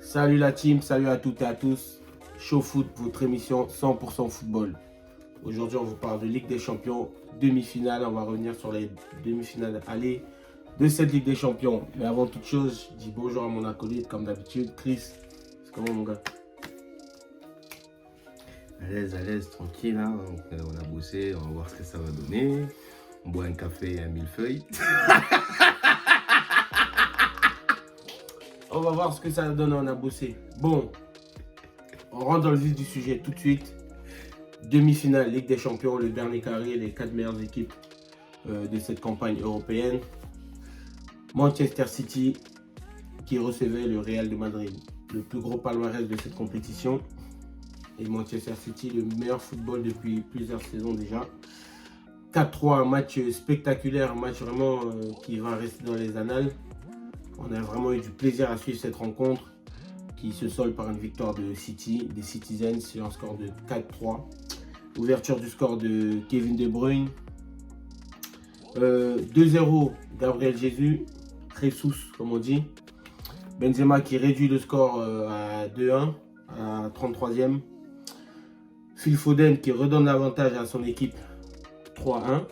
Salut la team, salut à toutes et à tous. Show Foot, votre émission 100% football. Aujourd'hui, on vous parle de Ligue des Champions, demi-finale. On va revenir sur les demi-finales aller de cette Ligue des Champions. Mais avant toute chose, je dis bonjour à mon acolyte, comme d'habitude. Chris, c'est comment mon gars? À l'aise, tranquille. Hein. On a bossé, on va voir ce que ça va donner. On boit un café et un millefeuille. On va voir ce que ça donne, on a bossé. Bon, on rentre dans le vif du sujet tout de suite. Demi-finale, Ligue des Champions, le dernier carré, les 4 meilleures équipes de cette campagne européenne. Manchester City qui recevait le Real de Madrid, le plus gros palmarès de cette compétition. Et Manchester City, le meilleur football depuis plusieurs saisons déjà. 4-3, un match spectaculaire, un match vraiment qui va rester dans les annales. On a vraiment eu du plaisir à suivre cette rencontre qui se solde par une victoire de City, des Citizens, sur un score de 4-3. Ouverture du score de Kevin De Bruyne. 2-0, Gabriel Jesus, Jesus comme on dit. Benzema qui réduit le score à 2-1 à 33e. Phil Foden qui redonne l'avantage à son équipe 3-1.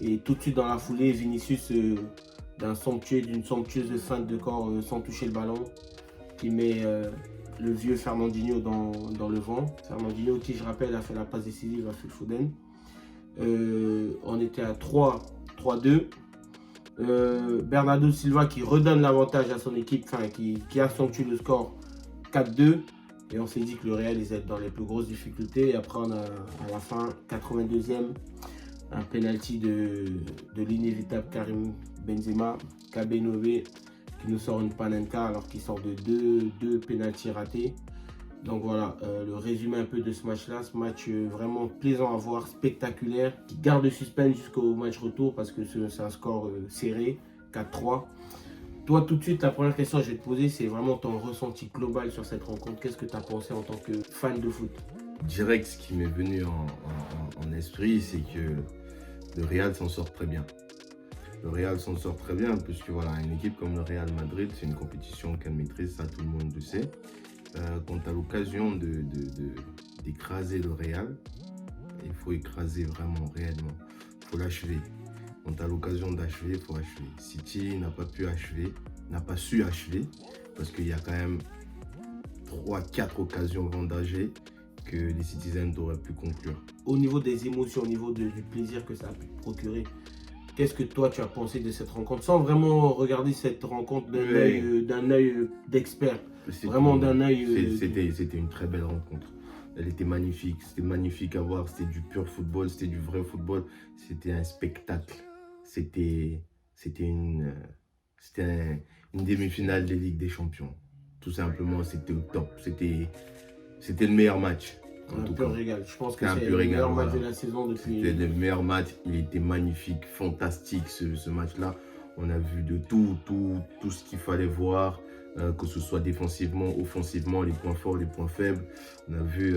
Et tout de suite dans la foulée, Vinicius d'une somptueuse feinte de corps sans toucher le ballon, qui met le vieux Fernandinho dans le vent. Fernandinho qui, je rappelle, a fait la passe décisive à Phil Foden. On était à 3-2. Bernardo Silva qui redonne l'avantage à son équipe, qui accentue le score 4-2. Et on s'est dit que le Real ils étaient dans les plus grosses difficultés. Et après, on a à la fin, 82e, un penalty de l'inévitable Karim Benzema, KB9, qui nous sort une panenka alors qu'il sort de deux penaltys ratés. Donc voilà, le résumé un peu de ce match-là. Ce match vraiment plaisant à voir, spectaculaire, qui garde le suspense jusqu'au match retour parce que c'est un score serré, 4-3. Toi, tout de suite, la première question que je vais te poser, c'est vraiment ton ressenti global sur cette rencontre. Qu'est-ce que tu as pensé en tant que fan de foot? Direct, ce qui m'est venu en esprit, c'est que le Real s'en sort très bien. Le Real s'en sort très bien, puisque voilà, une équipe comme le Real Madrid, c'est une compétition qu'elle maîtrise, ça tout le monde le sait. Quand tu as l'occasion d'écraser le Real, il faut écraser vraiment, réellement. Il faut l'achever. Quand tu as l'occasion d'achever, il faut achever. City n'a pas pu achever, n'a pas su achever, parce qu'il y a quand même 3-4 occasions vendagées que les Citizens auraient pu conclure. Au niveau des émotions, au niveau du plaisir que ça a pu te procurer, qu'est-ce que toi tu as pensé de cette rencontre? Sans vraiment regarder cette rencontre d'un œil d'expert. Vraiment d'un œil. C'était une très belle rencontre. Elle était magnifique. C'était magnifique à voir. C'était du pur football. C'était du vrai football. C'était un spectacle. C'était une demi-finale de Ligue des Champions. Tout simplement, c'était au top. C'était le meilleur match. Un pur régal. Je pense que un c'est pur le régal, meilleur match voilà. de la saison depuis. C'était le meilleur match. Il était magnifique, fantastique ce match-là. On a vu de tout ce qu'il fallait voir, que ce soit défensivement, offensivement, les points forts, les points faibles. On a vu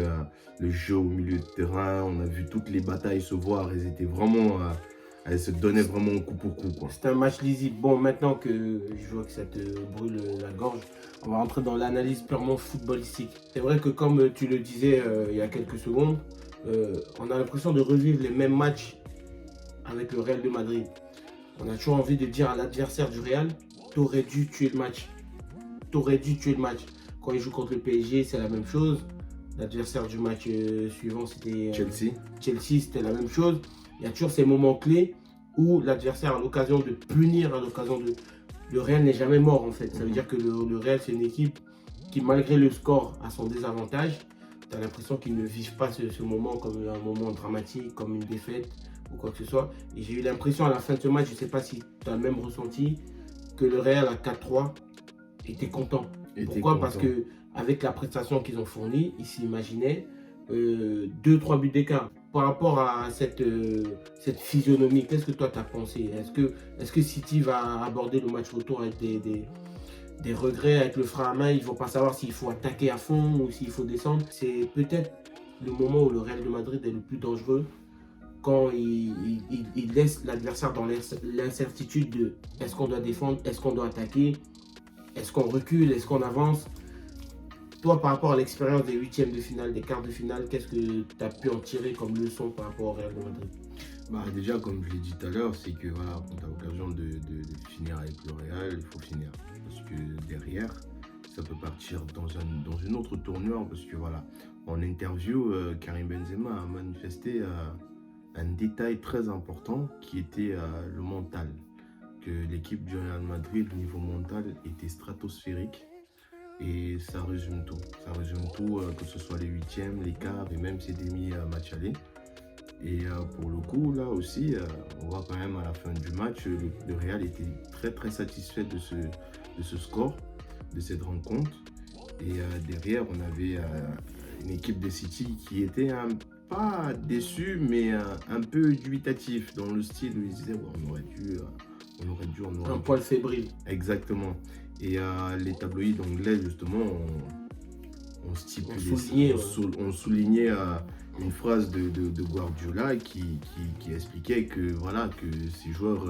le jeu au milieu de terrain. On a vu toutes les batailles se voir. Elles se donnaient vraiment coup pour coup, quoi. C'était un match lisible. Bon, maintenant que je vois que ça te brûle la gorge, on va rentrer dans l'analyse purement footballistique. C'est vrai que comme tu le disais il y a quelques secondes, on a l'impression de revivre les mêmes matchs avec le Real de Madrid. On a toujours envie de dire à l'adversaire du Real, t'aurais dû tuer le match. T'aurais dû tuer le match. Quand il joue contre le PSG, c'est la même chose. L'adversaire du match suivant, c'était Chelsea, c'était la même chose. Il y a toujours ces moments clés où l'adversaire a l'occasion de punir, Le Real n'est jamais mort en fait. Ça veut dire que le Real, c'est une équipe qui, malgré le score, a son désavantage. Tu as l'impression qu'ils ne vivent pas ce moment comme un moment dramatique, comme une défaite ou quoi que ce soit. Et j'ai eu l'impression à la fin de ce match, je ne sais pas si tu as le même ressenti, que le Real à 4-3 était content. Pourquoi? Parce qu'avec la prestation qu'ils ont fournie, ils s'imaginaient 2-3 buts d'écart. Par rapport à cette physionomie, qu'est-ce que toi tu as pensé? Est-ce que City va aborder le match retour avec des regrets, avec le frein à main? Ils ne vont pas savoir s'il faut attaquer à fond ou s'il faut descendre. C'est peut-être le moment où le Real de Madrid est le plus dangereux, quand il laisse l'adversaire dans l'incertitude de est-ce qu'on doit défendre, est-ce qu'on doit attaquer, est-ce qu'on recule, est-ce qu'on avance. toi, par rapport à l'expérience des huitièmes de finale, des quarts de finale, qu'est-ce que tu as pu en tirer comme leçon par rapport au Real de Madrid? Bah, déjà, comme je l'ai dit tout à l'heure, c'est que voilà, quand tu as l'occasion de finir avec le Real, il faut finir. Parce que derrière, ça peut partir dans une autre tournure. Parce que voilà, en interview, Karim Benzema a manifesté un détail très important qui était le mental. Que l'équipe du Real Madrid, au niveau mental, était stratosphérique. Et ça résume tout. Ça résume tout, que ce soit les huitièmes, les quarts et même ces demi-matchs allés. Et pour le coup, là aussi, on voit quand même à la fin du match, le Real était très très satisfait de ce score, de cette rencontre. Et derrière, on avait une équipe de City qui était pas déçue, mais un peu dubitatif dans le style où ils disaient ouais, on aurait dû. Un poil fébrile. Exactement. Et les tabloïds anglais, justement, on soulignait une phrase de Guardiola qui expliquait que, voilà, que ces joueurs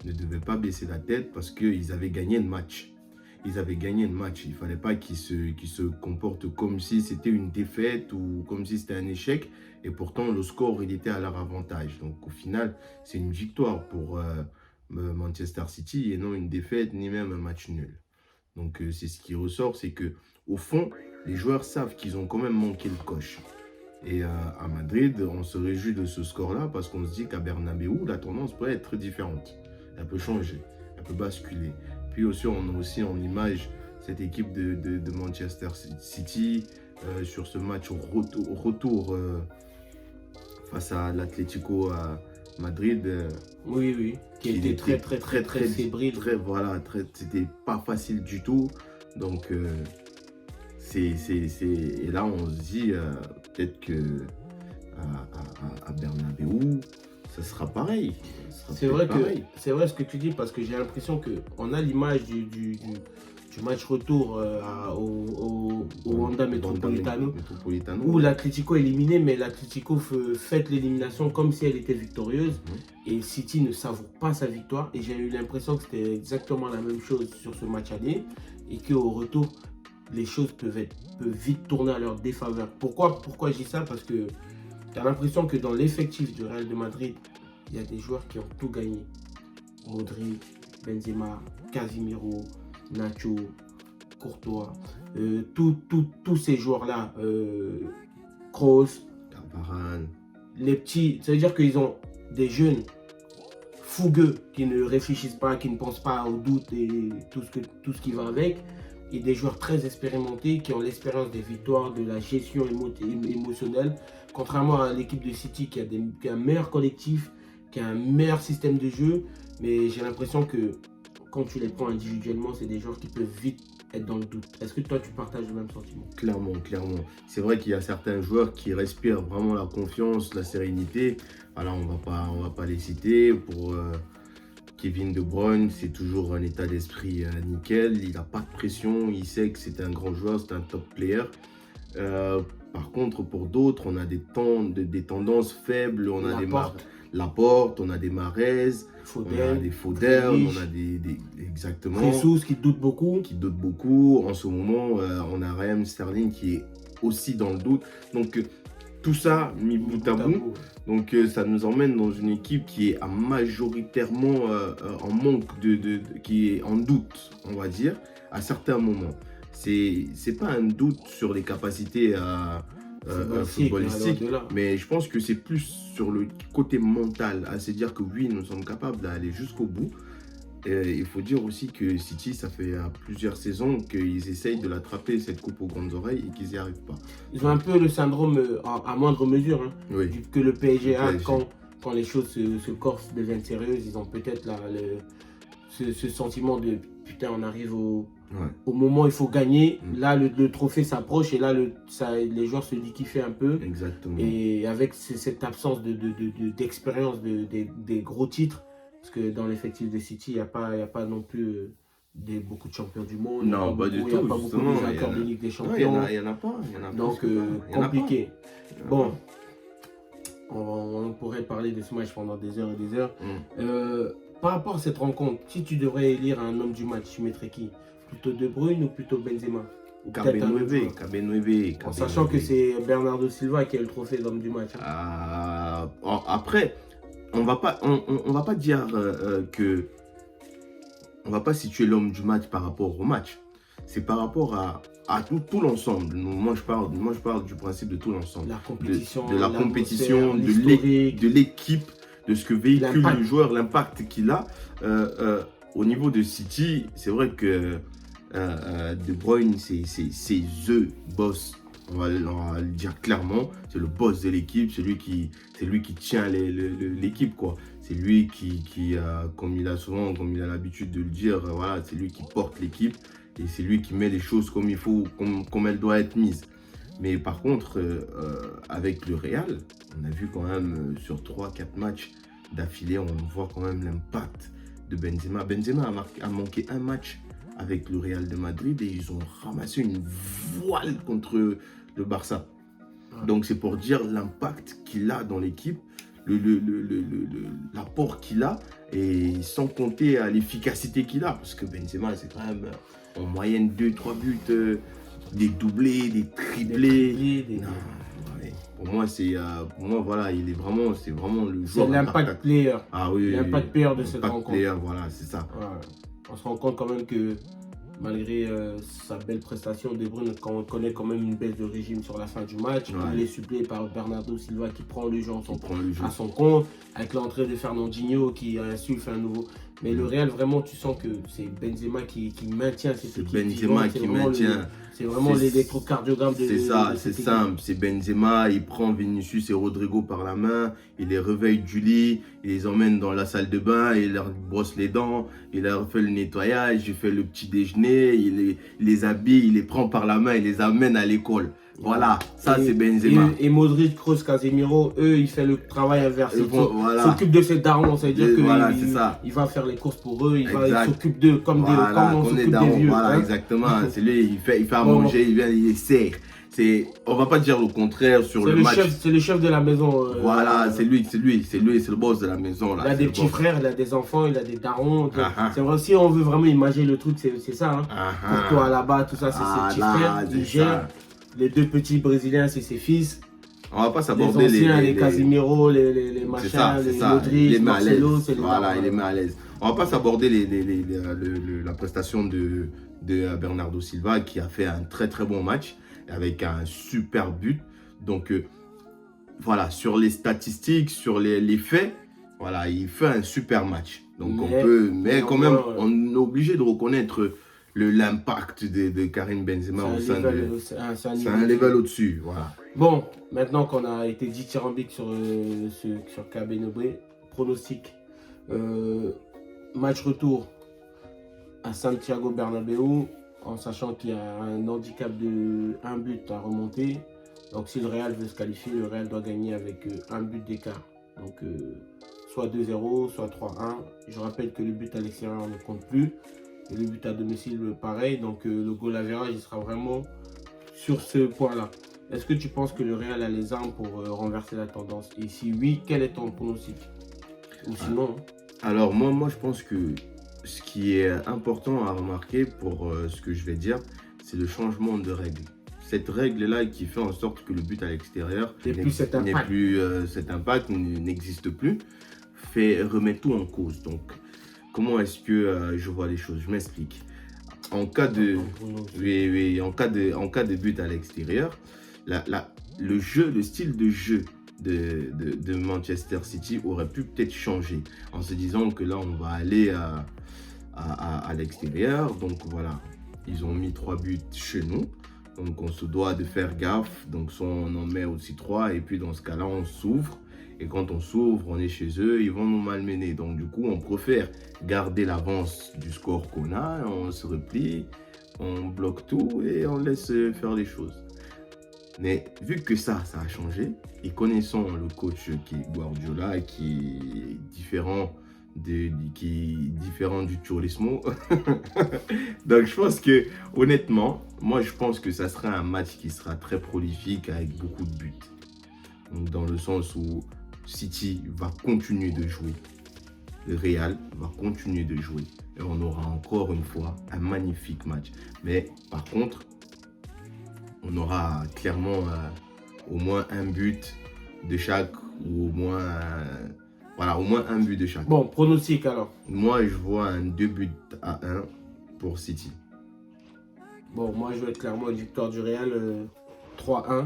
ne devaient pas baisser la tête parce qu'ils avaient gagné le match. Ils avaient gagné le match. Il ne fallait pas qu'ils se comportent comme si c'était une défaite ou comme si c'était un échec. Et pourtant, le score, il était à leur avantage. Donc, au final, c'est une victoire pour Manchester City et non une défaite ni même un match nul. Donc, c'est ce qui ressort, c'est que au fond, les joueurs savent qu'ils ont quand même manqué le coche. Et à Madrid, on se réjouit de ce score-là parce qu'on se dit qu'à Bernabéu, la tendance peut être différente. Elle peut changer, elle peut basculer. Puis aussi, on a aussi en image cette équipe de Manchester City sur ce match au retour face à l'Atlético Madrid. Oui, qui était très fébrile. C'était pas facile du tout. Donc, et là, on se dit peut-être que à Bernabéu, ça sera pareil. C'est vrai ce que tu dis parce que j'ai l'impression qu'on a l'image du match retour au Wanda Metropolitano où l'Atlético est éliminé, mais l'Atlético fête l'élimination comme si elle était victorieuse et City ne savoure pas sa victoire. Et j'ai eu l'impression que c'était exactement la même chose sur ce match aller et qu'au retour, les choses peuvent vite tourner à leur défaveur. Pourquoi je dis ça? Parce que tu as l'impression que dans l'effectif du Real de Madrid, il y a des joueurs qui ont tout gagné. Modric, Benzema, Casemiro, Nacho, Courtois, tous ces joueurs-là, Kroos, Varane. Les petits, ça veut dire qu'ils ont des jeunes fougueux qui ne réfléchissent pas, qui ne pensent pas au doute et tout ce qui va avec. Et des joueurs très expérimentés qui ont l'expérience des victoires, de la gestion émotionnelle. Contrairement à l'équipe de City qui a un meilleur collectif, qui a un meilleur système de jeu. Mais j'ai l'impression que quand tu les prends individuellement, c'est des joueurs qui peuvent vite être dans le doute. Est-ce que toi, tu partages le même sentiment? Clairement. C'est vrai qu'il y a certains joueurs qui respirent vraiment la confiance, la sérénité. Alors, on va pas les citer. Pour Kevin De Bruyne, c'est toujours un état d'esprit nickel. Il n'a pas de pression. Il sait que c'est un grand joueur, c'est un top player. Par contre, pour d'autres, on a des tendances faibles. On a Laporte, on a des Mahrez, on a des Foden, on a des exactement. Jesus qui doute beaucoup. En ce moment, on a Raheem Sterling qui est aussi dans le doute. Donc, tout ça mis bout à bout. Donc, ça nous emmène dans une équipe qui est majoritairement en manque qui est en doute, on va dire, à certains moments. C'est pas un doute sur les capacités footballistique, mais je pense que c'est plus sur le côté mental, à se dire que oui, nous sommes capables d'aller jusqu'au bout. Il faut dire aussi que City, ça fait plusieurs saisons qu'ils essayent de l'attraper, cette coupe aux grandes oreilles, et qu'ils n'y arrivent pas. Ils ont un peu le syndrome, à moindre mesure, que le PSG a quand les choses se corsent, deviennent sérieuses. Ils ont peut-être ce sentiment de putain, on arrive au moment où il faut gagner. Là, le trophée s'approche et là, les joueurs se liquifient un peu. Exactement. Et avec cette absence d'expérience des gros titres, parce que dans l'effectif de City, il n'y a pas non plus beaucoup de champions du monde. Non, pas du tout. Il n'y a pas beaucoup de vainqueurs de Ligue des Champions. Il n'y en a pas. Donc, compliqué. Bon, on pourrait parler de ce match pendant des heures et des heures. Par rapport à cette rencontre, si tu devrais élire un homme du match, tu mettrais qui? Plutôt De Bruyne ou plutôt Benzema? Ou peut-être un autre joueur. Cabe En sachant que c'est Bernardo Silva qui a le trophée d'homme du match. Après, on va pas dire que on va pas situer l'homme du match par rapport au match. C'est par rapport à tout l'ensemble. Moi, je parle du principe de tout l'ensemble. La compétition, de la compétition, de l'équipe, de ce que véhicule le joueur, l'impact qu'il a. Au niveau de City, c'est vrai que De Bruyne, c'est the boss. On va le dire clairement, c'est le boss de l'équipe, c'est lui qui tient l'équipe, quoi. C'est lui qui comme il a l'habitude de le dire, voilà, c'est lui qui porte l'équipe et c'est lui qui met les choses comme il faut, comme elles doivent être mises. Mais par contre, avec le Real, on a vu quand même sur 3-4 matchs d'affilée, on voit quand même l'impact de Benzema. Benzema a manqué un match avec le Real de Madrid et ils ont ramassé une voile contre le Barça. Donc c'est pour dire l'impact qu'il a dans l'équipe, l'apport qu'il a et sans compter à l'efficacité qu'il a. Parce que Benzema, c'est quand même en moyenne 2-3 buts, des doublés, des triplés. Pour moi, voilà, c'est vraiment le joueur. C'est l'impact player. Ah oui. L'impact player de cette rencontre. Player, voilà, c'est ça. Ouais. On se rend compte quand même que malgré sa belle prestation, De Bruyne connaît quand même une baisse de régime sur la fin du match. Ouais. Il est suppléé par Bernardo Silva qui prend le jeu à son compte, avec l'entrée de Fernandinho qui insuffle un nouveau. Mais le Real, vraiment, tu sens que c'est Benzema qui maintient cette équipe. C'est Benzema qui maintient. C'est vraiment l'électrocardiogramme de. C'est ça, c'est simple. C'est Benzema, il prend Vinicius et Rodrigo par la main, il les réveille du lit, il les emmène dans la salle de bain, il leur brosse les dents, il leur fait le nettoyage, il fait le petit déjeuner, il les habille, il les prend par la main, il les amène à l'école. Voilà, ça c'est Benzema. Et Modric, Kroos, Casemiro, eux, ils font le travail inversé. Ils s'occupent de ces darons, c'est-à-dire qu'il va faire les courses pour eux, il s'occupe d'eux comme on s'occupe des vieux. Voilà, exactement. C'est lui, il fait à manger, il vient, il les sert. On va pas dire le contraire sur le match. C'est le chef de la maison. Voilà, c'est lui, c'est le boss de la maison. Là, il a des petits frères, il a des enfants, il a des darons. C'est vrai, si on veut vraiment imaginer le truc, c'est ça. Pour toi là-bas, tout ça, c'est ses petits frères, il gère. Les deux petits Brésiliens, c'est ses fils. On va pas s'aborder les Casemiro, les machins, les Modric, Marcelo, c'est les voilà, il est mal à l'aise. On va pas s'aborder la prestation de Bernardo Silva qui a fait un très très bon match avec un super but. Donc voilà, sur les statistiques, sur les faits, voilà, il fait un super match. Donc mais quand même, on est obligé de reconnaître l'impact de Karim Benzema au sein de. C'est un level au-dessus, voilà. Bon, maintenant qu'on a été dithyrambique sur Cabe, pronostic. Match retour à Santiago Bernabéu, en sachant qu'il y a un handicap de 1 but à remonter. Donc si le Real veut se qualifier, le Real doit gagner avec 1 but d'écart. Donc soit 2-0, soit 3-1. Je rappelle que le but à l'extérieur ne compte plus. Et le but à domicile, pareil. Donc le goal average, il sera vraiment sur ce point-là. Est-ce que tu penses que le Real a les armes pour renverser la tendance? Et si oui, quel est ton pronostic? Ou sinon... Alors moi, je pense que ce qui est important à remarquer pour ce que je vais dire, c'est le changement de règle. Cette règle-là qui fait en sorte que le but à l'extérieur cet impact n'existe plus, remet tout en cause. Donc, comment est-ce que je vois les choses? Je m'explique. En cas de but à l'extérieur, le style de jeu de Manchester City aurait pu peut-être changer en se disant que là, on va aller à l'extérieur. Donc voilà, ils ont mis 3 buts chez nous. Donc on se doit de faire gaffe. Donc soit on en met aussi 3 et puis dans ce cas-là, on s'ouvre. Et quand on s'ouvre, on est chez eux, ils vont nous malmener. Donc du coup, on préfère garder l'avance du score qu'on a, on se replie, on bloque tout et on laisse faire les choses. Mais vu que ça a changé, et connaissant le coach qui est Guardiola, qui est différent du Turismo, donc je pense que, honnêtement, moi je pense que ça sera un match qui sera très prolifique avec beaucoup de buts. Donc dans le sens où City va continuer de jouer, le Real va continuer de jouer, et on aura encore une fois un magnifique match. Mais par contre, on aura clairement au moins un but de chaque, ou au moins, voilà, au moins un but de chaque. Bon, pronostic alors. Moi, je vois un 2-1 pour City. Bon, moi, je vais clairement une victoire du Real 3-1.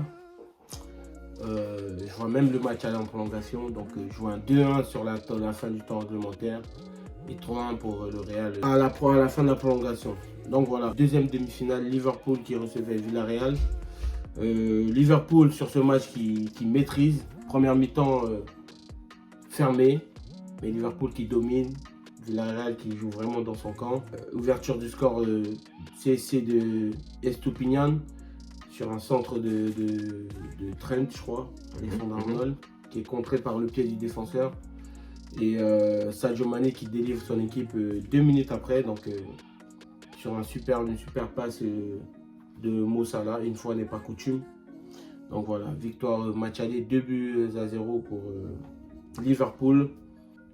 Je vois même le match aller en prolongation. Donc, je vois un 2-1 sur la fin du temps réglementaire. Et 3-1 pour le Real à la fin de la prolongation. Donc voilà, deuxième demi-finale, Liverpool qui recevait Villarreal. Liverpool sur ce match qui maîtrise. Première mi-temps fermée, mais Liverpool qui domine. Villarreal qui joue vraiment dans son camp. Ouverture du score CSC de Estupiñán sur un centre de Trent, je crois, Alexandre Arnold, qui est contré par le pied du défenseur. Et Sadio Mané qui délivre son équipe 2 minutes après, donc sur une super passe de Mo Salah, une fois n'est pas coutume. Donc voilà, victoire match aller, 2-0 pour Liverpool,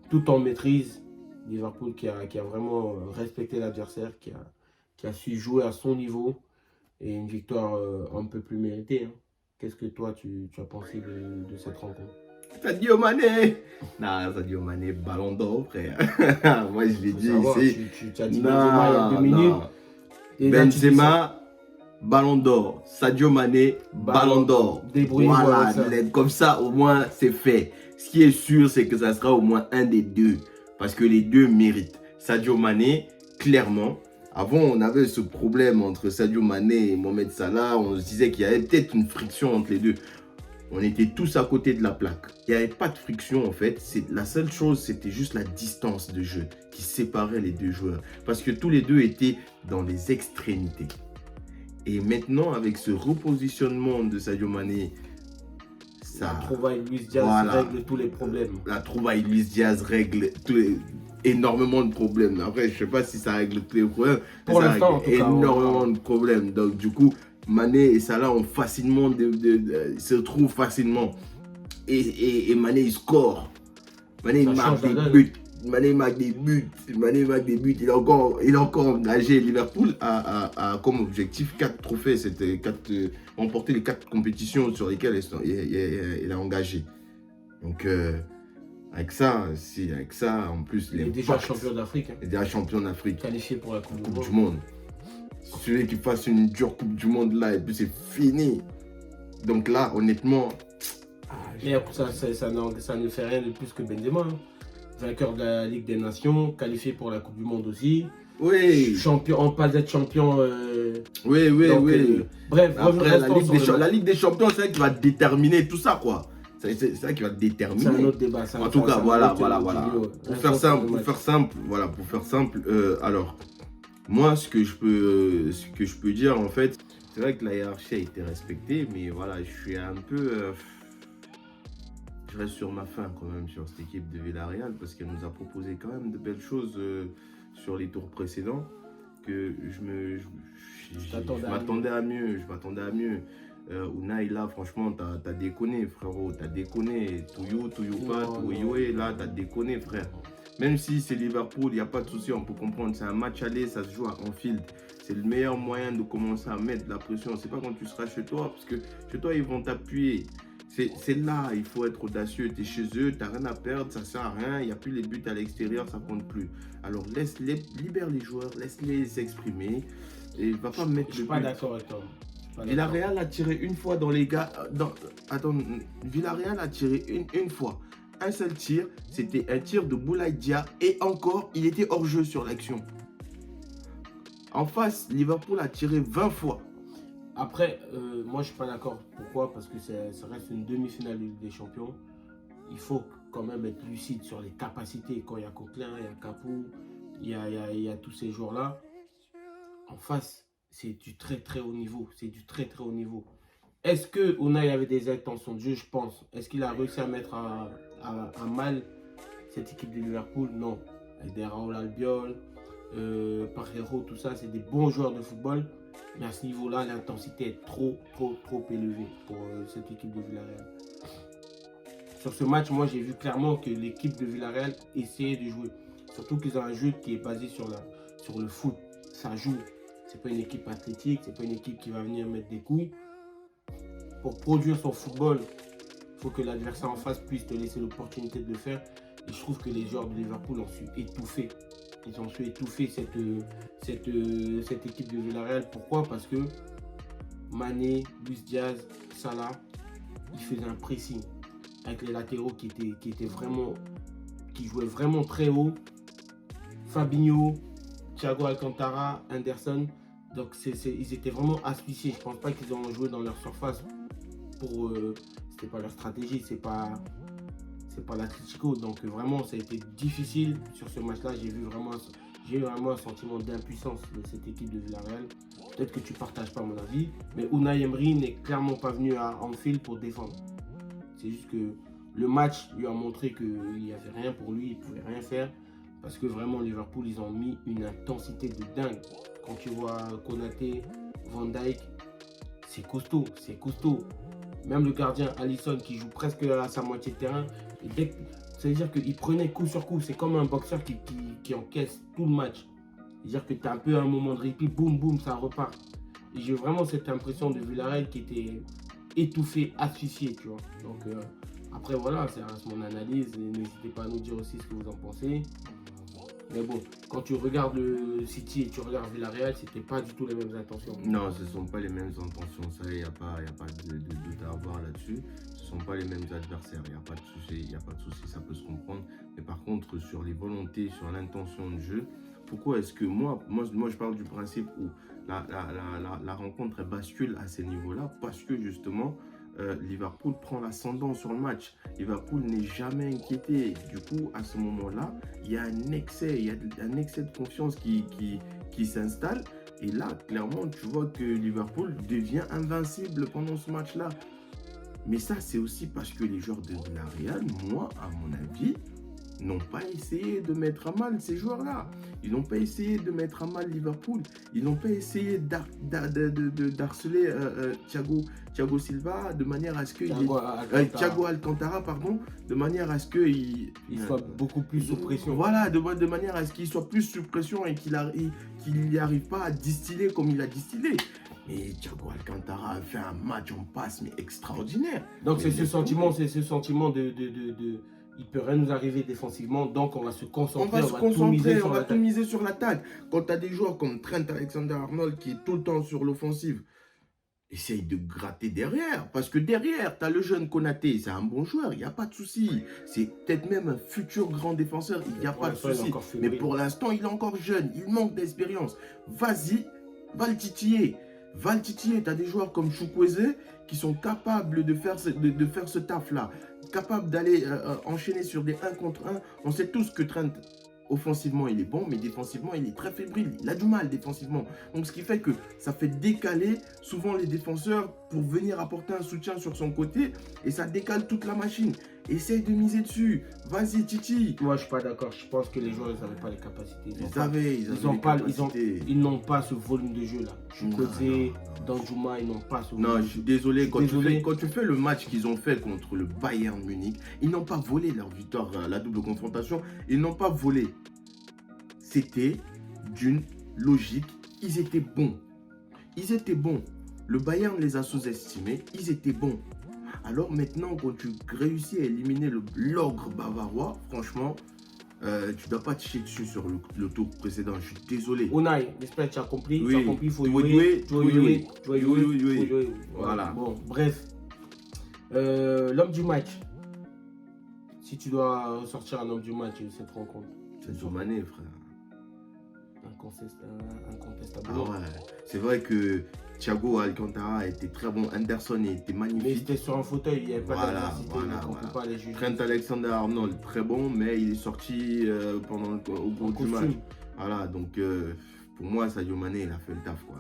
tout en maîtrise. Liverpool qui a vraiment respecté l'adversaire, qui a su jouer à son niveau, et une victoire un peu plus méritée. Hein. Qu'est-ce que toi tu as pensé de cette rencontre? Sadio Mané. Non, Sadio Mané, ballon d'or, frère. Moi, je l'ai dit ici. Tu as dit Benzema il y a 2 minutes. Et Benzema, ballon d'or. Sadio Mané, ballon d'or. Voilà, comme ça, au moins, c'est fait. Ce qui est sûr, c'est que ça sera au moins un des deux. Parce que les deux méritent. Sadio Mané, clairement. Avant, on avait ce problème entre Sadio Mané et Mohamed Salah. On se disait qu'il y avait peut-être une friction entre les deux. On était tous à côté de la plaque. Il n'y avait pas de friction en fait. La seule chose, c'était juste la distance de jeu qui séparait les deux joueurs. Parce que tous les deux étaient dans les extrémités. Et maintenant, avec ce repositionnement de Sadio Mané, ça... La trouvaille Luis Diaz règle tous les problèmes. La trouvaille Luis Diaz règle énormément de problèmes. Après, je ne sais pas si ça règle tous les problèmes. Pour l'instant, en tout cas, énormément de problèmes. Donc du coup, Mané et Salah ont facilement se retrouvent facilement. Et Mané, il score. Mané, il marque des buts. Mané marque des buts. Il a encore engagé Liverpool à comme objectif 4 trophées. C'était remporter les 4 compétitions sur lesquelles il a engagé. Donc, avec ça, en plus... Il est déjà champion d'Afrique. Il est déjà champion d'Afrique. Qualifié pour la Coupe du Monde. Celui qui fasse une dure Coupe du Monde là, et puis c'est fini. Donc là, honnêtement... Mais ça ne fait rien de plus que Benzema. Hein. Vainqueur de la Ligue des Nations, qualifié pour la Coupe du Monde aussi. Oui. Champion, on passe d'être champion. Oui. Bref, après, la Ligue des Champions, c'est ça qui va déterminer tout ça, quoi. C'est ça qui va déterminer. C'est un autre débat. En tout cas, voilà. Pour faire simple, alors, moi, ce que je peux dire, en fait, c'est vrai que la hiérarchie a été respectée, mais voilà, je suis un peu... je reste sur ma faim quand même sur cette équipe de Villarreal parce qu'elle nous a proposé quand même de belles choses sur les tours précédents que je m'attendais à mieux. Unai, là, franchement, t'as déconné, frérot. T'as déconné. Touyouyoué, là, t'as déconné, frère. Même si c'est Liverpool, il n'y a pas de souci, on peut comprendre. C'est un match aller, ça se joue à Anfield. C'est le meilleur moyen de commencer à mettre de la pression. C'est pas quand tu seras chez toi, parce que chez toi, ils vont t'appuyer. C'est là, il faut être audacieux. Tu es chez eux, tu n'as rien à perdre, ça ne sert à rien. Il n'y a plus les buts à l'extérieur, ça ne compte plus. Alors, libère les joueurs, laisse-les s'exprimer. Et va pas mettre Je ne suis pas d'accord avec toi. Villarreal a tiré une fois dans les gars. Villarreal a tiré une fois. Un seul tir, c'était un tir de Boulaye Dia. Et encore, il était hors jeu sur l'action. En face, Liverpool a tiré 20 fois. Après, moi je suis pas d'accord. Pourquoi? Parce que ça reste une demi-finale de Ligue des Champions. Il faut quand même être lucide sur les capacités. Quand il y a Coquelin, il y a Capou, il y a tous ces joueurs-là. En face, c'est du très très haut niveau. Est-ce que Unai avait des intentions de jeu? Je pense. Est-ce qu'il a réussi à mettre à mal cette équipe de Liverpool? Non. Avec des Raoul Albiol, Parejo, tout ça, c'est des bons joueurs de football. Mais à ce niveau-là, l'intensité est trop élevée pour cette équipe de Villarreal. Sur ce match, moi, j'ai vu clairement que l'équipe de Villarreal essayait de jouer. Surtout qu'ils ont un jeu qui est basé sur le foot. Ça joue. C'est pas une équipe athlétique, c'est pas une équipe qui va venir mettre des coups. pour produire son football, il faut que l'adversaire en face puisse te laisser l'opportunité de le faire. Et je trouve que les joueurs de Liverpool ont su étouffer. Ils ont su étouffer cette équipe de Villarreal. Pourquoi? Parce que Mané, Luis Diaz, Salah, ils faisaient un pressing avec les latéraux qui jouaient vraiment très haut. Fabinho, Thiago Alcantara, Henderson. Donc ils étaient vraiment asphyxiés. Je ne pense pas qu'ils ont joué dans leur surface pour. C'était pas leur stratégie, c'est pas l'Atlético. Donc vraiment, ça a été difficile sur ce match-là. J'ai eu vraiment un sentiment d'impuissance de cette équipe de Villarreal. Peut-être que tu ne partages pas mon avis, mais Unai Emery n'est clairement pas venu à Anfield pour défendre. C'est juste que le match lui a montré qu'il n'y avait rien pour lui, il ne pouvait rien faire. Parce que vraiment, Liverpool, ils ont mis une intensité de dingue. Quand tu vois Konaté, Van Dijk, c'est costaud, c'est costaud. Même le gardien Alisson qui joue presque à sa moitié de terrain, c'est-à-dire qu'il prenait coup sur coup. C'est comme un boxeur qui encaisse tout le match. C'est-à-dire que tu as un peu un moment de répit, boum, boum, ça repart. Et j'ai vraiment cette impression de Villarreal qui était étouffé, asphyxié, tu vois. Donc après, voilà, ça reste mon analyse. N'hésitez pas à nous dire aussi ce que vous en pensez. Mais bon, quand tu regardes le City et tu regardes Villarreal, c'était pas du tout les mêmes intentions. Non, ce ne sont pas les mêmes intentions. Ça, il n'y a pas de doute à avoir là-dessus. Ce ne sont pas les mêmes adversaires. Il n'y a pas de souci, ça peut se comprendre. Mais par contre, sur les volontés, sur l'intention de jeu, pourquoi est-ce que moi, je parle du principe où la rencontre elle bascule à ces niveaux-là? Parce que justement, Liverpool prend l'ascendant sur le match. Liverpool n'est jamais inquiété. Du coup, à ce moment-là, il y a un excès de confiance qui s'installe. Et là, clairement, tu vois que Liverpool devient invincible pendant ce match-là. Mais ça, c'est aussi parce que les joueurs de Villarreal, moi, à mon avis, n'ont pas essayé de mettre à mal ces joueurs-là. Ils n'ont pas essayé de mettre à mal Liverpool. Ils n'ont pas essayé d'harceler Thiago Silva de manière à ce que Thiago Alcantara, pardon, de manière à ce qu'il soit beaucoup plus sous pression. Voilà, de manière à ce qu'il soit plus sous pression et qu'il n'y arrive pas à distiller comme il a distillé. Mais Thiago Alcantara a fait un match en passe mais extraordinaire. Donc c'est ce sentiment de il peut rien nous arriver défensivement, donc on va se concentrer, on va tout miser sur l'attaque. Quand tu as des joueurs comme Trent Alexander-Arnold qui est tout le temps sur l'offensive, essaye de gratter derrière. Parce que derrière, tu as le jeune Konaté, c'est un bon joueur, il n'y a pas de souci. C'est peut-être même un futur grand défenseur, il n'y a pas de souci. Mais pour l'instant, il est encore jeune, il manque d'expérience. Vas-y, va le titiller. Tu as des joueurs comme Chukwueze qui sont capables de faire ce taf-là, capables d'aller enchaîner sur des 1 contre 1. On sait tous que Trent, offensivement, il est bon, mais défensivement, il est très fébrile. Il a du mal défensivement. Donc, ce qui fait que ça fait décaler souvent les défenseurs pour venir apporter un soutien sur son côté et ça décale toute la machine. Essaye de miser dessus. Vas-y, Titi. Moi, je suis pas d'accord. Je pense que les joueurs, ils n'avaient pas les capacités. Ils n'ont pas ce volume de jeu là. Chukwueze, Danjuma, ils n'ont pas ce volume. Non, je suis désolé. Quand tu fais le match qu'ils ont fait contre le Bayern Munich, ils n'ont pas volé leur victoire à la double confrontation. Ils n'ont pas volé. C'était d'une logique. Ils étaient bons. Le Bayern les a sous-estimés. Ils étaient bons. Alors maintenant, quand tu réussis à éliminer l'ogre bavarois, franchement, tu ne dois pas te chier dessus sur le tour précédent. Je suis désolé. Unai, j'espère que tu as compris. Oui. Tu as compris, il faut jouer. Voilà. Bon, bref. L'homme du match. Si tu dois sortir un homme du match de cette rencontre. Sadio Mané, frère. Incontestable. Ah ouais. C'est vrai que Thiago Alcantara a été très bon. Anderson était magnifique. Mais il était sur un fauteuil, il n'y avait pas d'adversité. On ne peut pas les juger. Trent Alexander-Arnold, très bon, mais il est sorti au cours du match. Voilà, donc pour moi, Sadio Mané, il a fait le taf, quoi.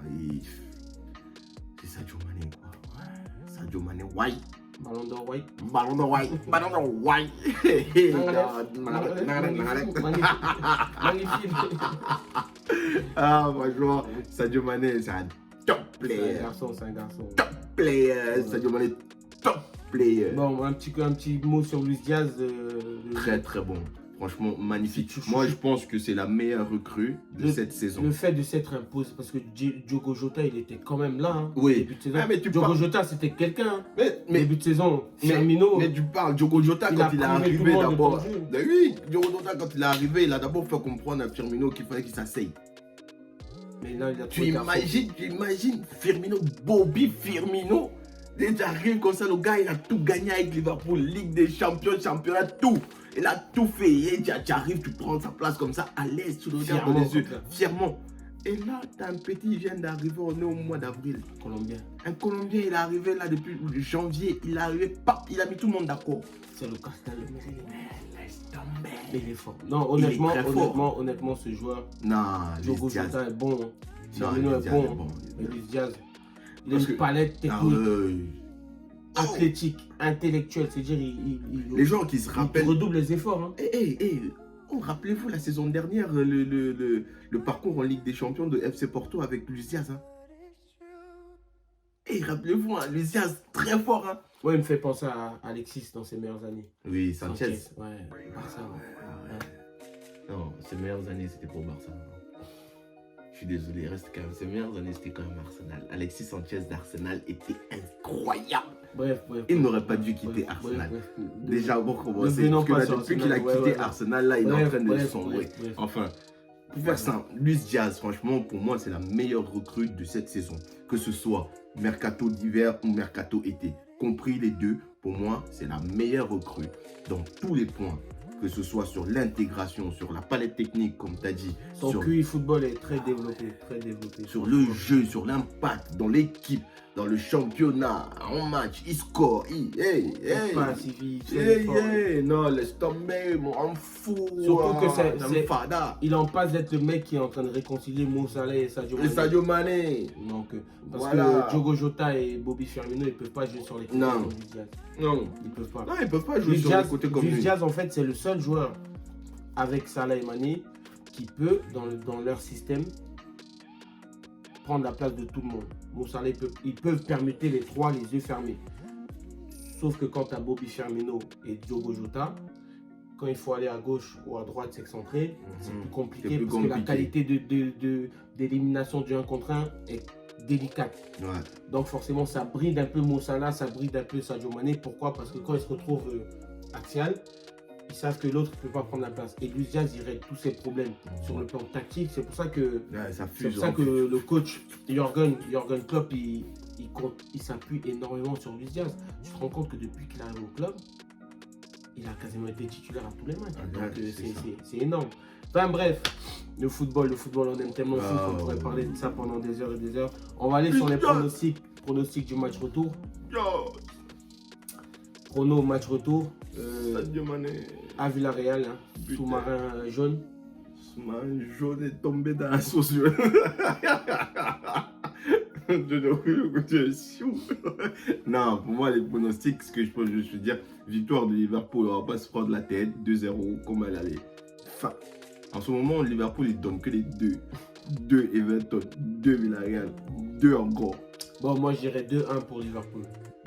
C'est Sadio Mané, quoi. Ouais. Sadio Mané, ouais. Ballon d'or white. Magnifique. Ah, franchement, Sadio Mané, c'est un top player. C'est un garçon. Top player. Sadio Mané, top player. Bon, un petit mot sur Luis Diaz. Très très bon. Franchement, magnifique. C'est- Moi, je pense que c'est la meilleure recrue de cette saison. Le fait de s'être imposé, parce que Diogo Jota, il était quand même là. Hein, Oui. au début de saison. Ah, mais tu Diogo parles- Jota, c'était quelqu'un. Hein. Mais, Début de saison, Firmino. mais tu parles, Diogo Jota, il quand a il est privé tout le arrivé monde de d'abord. temps de jeu. Ben oui, Diogo Jota, quand il est arrivé, il a d'abord fait comprendre à Firmino qu'il fallait qu'il s'asseye. Mais là, il a Tu trouvé imagines Firmino, Bobby Firmino. Dès qu'il arrive comme ça, le gars, il a tout gagné avec Liverpool, Ligue des Champions, championnat, tout. Il a tout fait. Et tu arrives, tu prends sa place comme ça, à l'aise, tu le regardes dans les yeux, fièrement. Et là, t'as un petit, il vient d'arriver, on est au mois d'avril. Colombien. Un Colombien, il est arrivé là depuis janvier. Il est arrivé, pap, il a mis tout le monde d'accord. C'est le Castel. Laisse tomber. Mais il est fort. Non, Il est très fort. honnêtement, ce joueur, Non, Diogo Luis Diaz. Jota est bon. Hein. Non, Firmino Luis est Diaz bon. est bon. Mais Luis Diaz, il a Parce une que- palette Ah, technique, athlétique, intellectuelle. C'est-à-dire, Les gens qui se il rappellent. redouble les efforts. Hein. Rappelez-vous la saison dernière, le parcours en Ligue des Champions de FC Porto avec Luis Diaz. Hein. Rappelez-vous, hein, Luis Diaz, très fort. Hein. Ouais, il me fait penser à Alexis dans ses meilleures années. Oui, Sanchez. Ouais, Barça. Ouais. Non, ses meilleures années, c'était pour Barça. Je suis désolé, il reste quand même. Ses meilleures années, c'était quand même Arsenal. Alexis Sanchez d'Arsenal était incroyable. Bref. Il n'aurait pas dû quitter Arsenal. Déjà, bon, commencer. Devenons Parce que pas là, sur depuis qu'il a Arsenal, quitté ouais. Arsenal, là, il est en train de Bref, sombrer. bref. Enfin, pour faire simple, Luis Diaz, franchement, pour moi, c'est la meilleure recrue de cette saison. Que ce soit mercato d'hiver ou mercato été. Compris les deux, pour moi, c'est la meilleure recrue dans tous les points. Que ce soit sur l'intégration, sur la palette technique, comme tu as dit, Son sur, QI football est très développé. Très développé. sur le jeu, sur l'impact, dans l'équipe, dans le championnat, en match, il score, Passe, il fait l'effort. non, laisse tomber, on fou. Surtout que c'est fada. il en passe d'être le mec qui est en train de réconcilier Mo Salah et Sadio Et Mané. Sadio Mané. Donc, parce Voilà. que Diogo Jota et Bobby Firmino, ils peuvent pas jouer sur les côtés Non. comme Luis Diaz. Non. Ils peuvent pas. Non, ils peuvent pas jouer Luis sur Diaz, le côté comme Luis lui. Diaz, en fait, c'est le seul joueur avec Salah et Mané qui peut, dans leur système, prendre la place de tout le monde. Mo Salah, ils peuvent permuter les trois les yeux fermés. Sauf que quand tu as Bobby Firmino et Diogo Jota, quand il faut aller à gauche ou à droite s'excentrer, c'est plus compliqué C'est plus parce que la compliqué. qualité d'élimination du 1 contre 1 est délicate. Ouais. Donc forcément, ça bride un peu Mo Salah, ça bride un peu Sadio Mané. Pourquoi? Parce que quand ils se retrouvent axial, ils savent que l'autre ne peut pas prendre la place. Et Luis Diaz, il règle tous ses problèmes sur le plan tactique. C'est pour ça que, Ouais, ça c'est fuse. pour ça que le coach Jürgen Klopp, il s'appuie énormément sur Luis Diaz. Tu te rends compte que depuis qu'il arrive au club, il a quasiment été titulaire à tous les matchs. Ah, Donc ouais, c'est ça. c'est énorme. Enfin bref, le football, on aime tellement le foot Ah, qu'on pourrait ouais. parler de ça pendant des heures et des heures. On va aller sur les pronostics du match retour. Prono match retour. Sadio Mané. À Villarreal, hein, Putain. sous-marin jaune. Man, jaune est tombé dans la sauce. Non, pour moi, les pronostics, ce que je peux juste dire, victoire de Liverpool, on va pas se prendre la tête, 2-0, comme elle allait. Enfin, en ce moment, Liverpool, il donne que les deux. 2 Everton, 2 Villarreal, 2 encore. Bon, moi je dirais 2-1 pour Liverpool.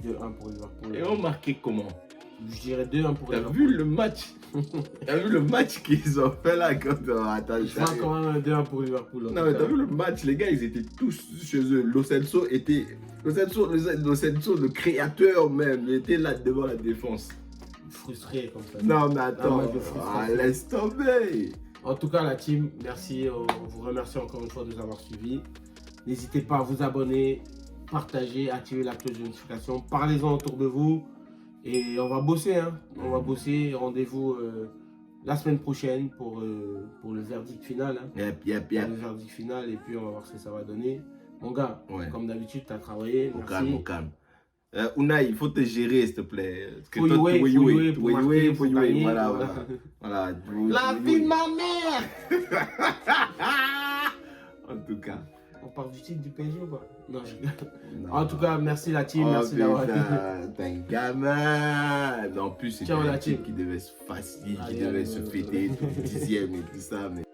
2-1 pour Liverpool. Et on marquait comment? Je dirais 2-1 pour T'as Liverpool. vu le match? T'as vu le match qu'ils ont fait là quand attends, Je vois quand même un 2-1 pour Liverpool. en non tout mais cas. t'as vu le match, les gars, ils étaient tous chez eux. Lo Celso, le créateur même, il était là devant la défense. Frustré comme ça. Non mais attends, match de frustration. laisse tomber. En tout cas, la team, merci. On vous remercie encore une fois de nous avoir suivis. N'hésitez pas à vous abonner, partager, activer la cloche de notification. Parlez-en autour de vous. Et on va bosser. Hein. On va bosser. Rendez-vous la semaine prochaine pour le verdict final. Hein. Yep. Le verdict final. Et puis on va voir ce que ça va donner. Mon gars, Ouais. comme d'habitude, tu as travaillé. Au Merci. calme. Unai, il faut te gérer, s'il te plaît. Parce que Faut toi, jouer, tu faut veux jouer, jouer, faut marquer, faut gagner, voilà. voilà. La vie de ma mère. En tout cas. On parle du titre du PSG ou pas? Non, Non. En tout cas, merci la team. Oh, Merci d'avoir été. putain, t'es un gamin. En plus, c'était Ciao, la un team. type qui devait se facile, qui Allez, devait allez, se allez, fêter tout le 10e et tout ça. Mais